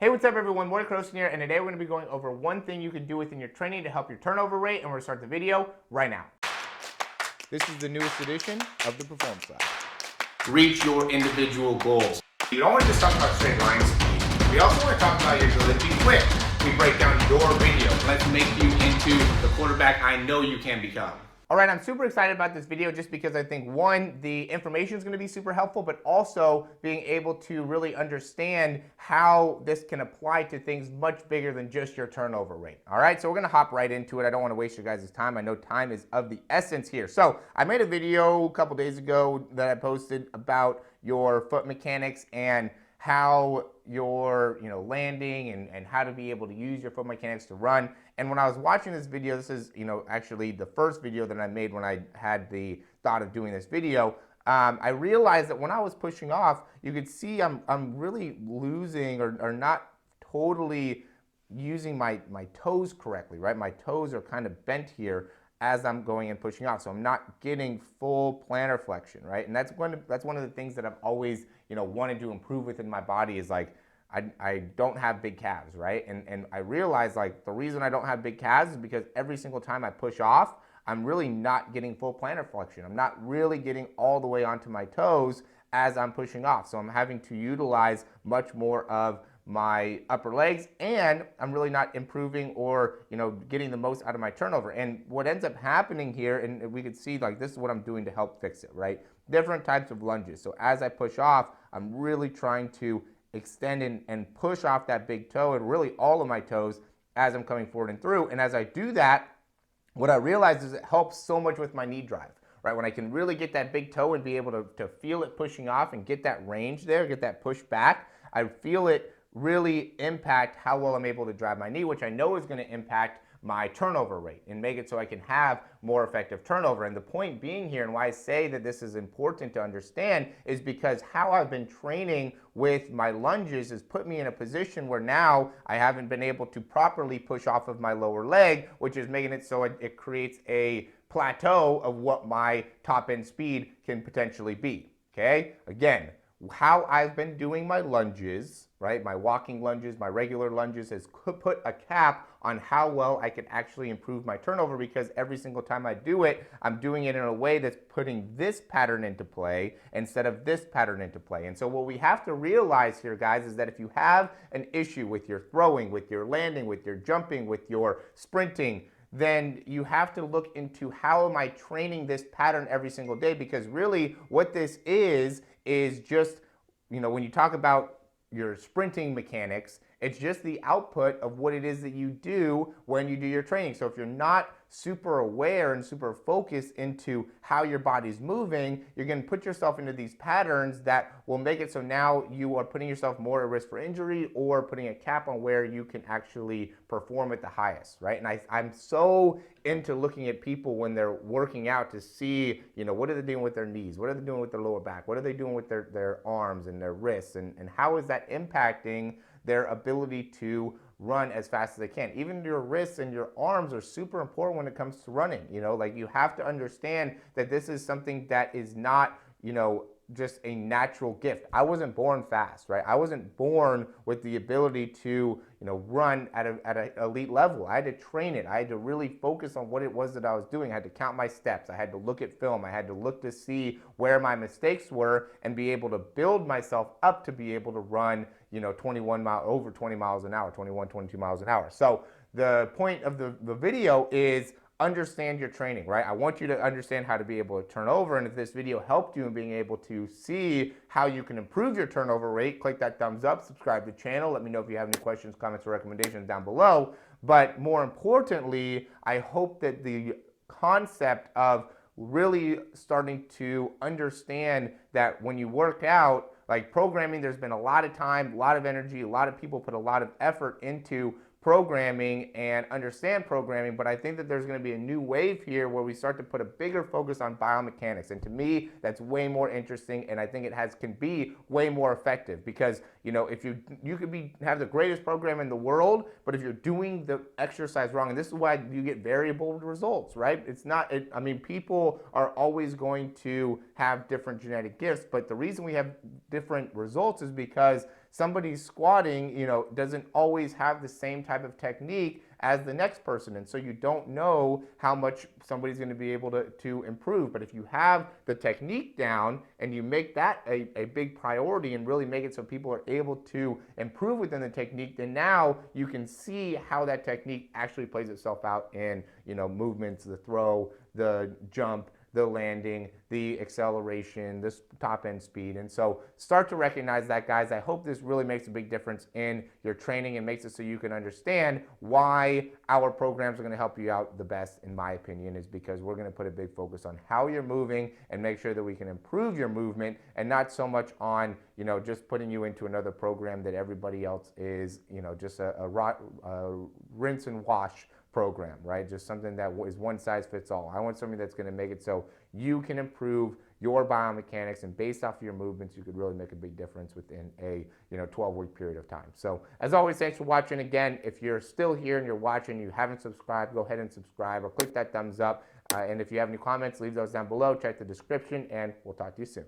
Hey, what's up everyone, Morey Croson here, and today we're going to be going over one thing you can do within your training to help your turnover rate, and we're going to start the video right now. This is the newest edition of the Performance Lab. Reach your individual goals. You don't want to just talk about straight line speed. We also want to talk about your ability to be quick. We break down your video. Let's make you into the quarterback I know you can become. All right, I'm super excited about this video just because I think, one, the information is going to be super helpful, but also being able to really understand how this can apply to things much bigger than just your turnover rate. All right, so we're going to hop right into it. I don't want to waste your guys' time. I know time is of the essence here. So I made a video a couple days ago that I posted about your foot mechanics and how you're landing and how to be able to use your foot mechanics to run. And when I was watching this video, this is actually the first video that I made when I had the thought of doing this video, I realized that when I was pushing off, you could see I'm really losing or not totally using my toes correctly, right? My toes are kind of bent here as I'm going and pushing off, so I'm not getting full plantar flexion, right? And that's one of the things that I've always wanted to improve within my body is like I don't have big calves, right? And I realized like the reason I don't have big calves is because every single time I push off, I'm really not getting full plantar flexion. I'm not really getting all the way onto my toes as I'm pushing off, so I'm having to utilize much more of my upper legs, and I'm really not improving or getting the most out of my turnover. And what ends up happening here, and we can see like this is what I'm doing to help fix it, right? Different types of lunges. So as I push off, I'm really trying to extend and push off that big toe and really all of my toes as I'm coming forward and through. And as I do that, what I realize is it helps so much with my knee drive, right? When I can really get that big toe and be able to feel it pushing off and get that range there, get that push back, I feel it really impact how well I'm able to drive my knee, which I know is going to impact my turnover rate and make it so I can have more effective turnover. And the point being here, and why I say that this is important to understand, is because how I've been training with my lunges has put me in a position where now I haven't been able to properly push off of my lower leg, which is making it so it creates a plateau of what my top end speed can potentially be. Okay, again, how I've been doing my lunges, right? My walking lunges, my regular lunges has put a cap on how well I can actually improve my turnover, because every single time I do it, I'm doing it in a way that's putting this pattern into play instead of this pattern into play. And so what we have to realize here, guys, is that if you have an issue with your throwing, with your landing, with your jumping, with your sprinting, then you have to look into how am I training this pattern every single day, because really what this is just, when you talk about your sprinting mechanics, it's just the output of what it is that you do when you do your training. So if you're not super aware and super focused into how your body's moving, you're going to put yourself into these patterns that will make it so now you are putting yourself more at risk for injury or putting a cap on where you can actually perform at the highest, right? And I'm so into looking at people when they're working out to see, what are they doing with their knees? What are they doing with their lower back? What are they doing with their arms and their wrists? And how is that impacting their ability to run as fast as they can? Even your wrists and your arms are super important when it comes to running. Like you have to understand that this is something that is not, just a natural gift. I wasn't born fast, right? I wasn't born with the ability to, run at an elite level. I had to train it. I had to really focus on what it was that I was doing. I had to count my steps. I had to look at film. I had to look to see where my mistakes were and be able to build myself up to be able to run, over 20 miles an hour, 21, 22 miles an hour. So the point of the video is understand your training, right? I want you to understand how to be able to turn over, and if this video helped you in being able to see how you can improve your turnover rate, click that thumbs up, subscribe to the channel. Let me know if you have any questions, comments, or recommendations down below. But more importantly, I hope that the concept of really starting to understand that when you work out, like programming, there's been a lot of time, a lot of energy, a lot of people put a lot of effort into programming and understand programming, but I think that there's going to be a new wave here where we start to put a bigger focus on biomechanics, and to me that's way more interesting, and I think it can be way more effective, because if you could have the greatest program in the world, but if you're doing the exercise wrong, and this is why you get variable results, right? People are always going to have different genetic gifts, but the reason we have different results is because somebody's squatting, doesn't always have the same type of technique as the next person. And so you don't know how much somebody's going to be able to improve. But if you have the technique down and you make that a big priority and really make it so people are able to improve within the technique, then now you can see how that technique actually plays itself out in, movements, the throw, the jump, the landing, the acceleration, this top end speed. And so start to recognize that, guys. I hope this really makes a big difference in your training and makes it so you can understand why our programs are going to help you out the best, in my opinion, is because we're going to put a big focus on how you're moving and make sure that we can improve your movement, and not so much on, just putting you into another program that everybody else is, just a rinse and wash program, right? Just something that is one size fits all. I want something that's going to make it so you can improve your biomechanics, and based off of your movements, you could really make a big difference within a 12-week period of time. So as always, thanks for watching. Again, if you're still here and you're watching, you haven't subscribed, go ahead and subscribe or click that thumbs up. And if you have any comments, leave those down below. Check the description, and we'll talk to you soon.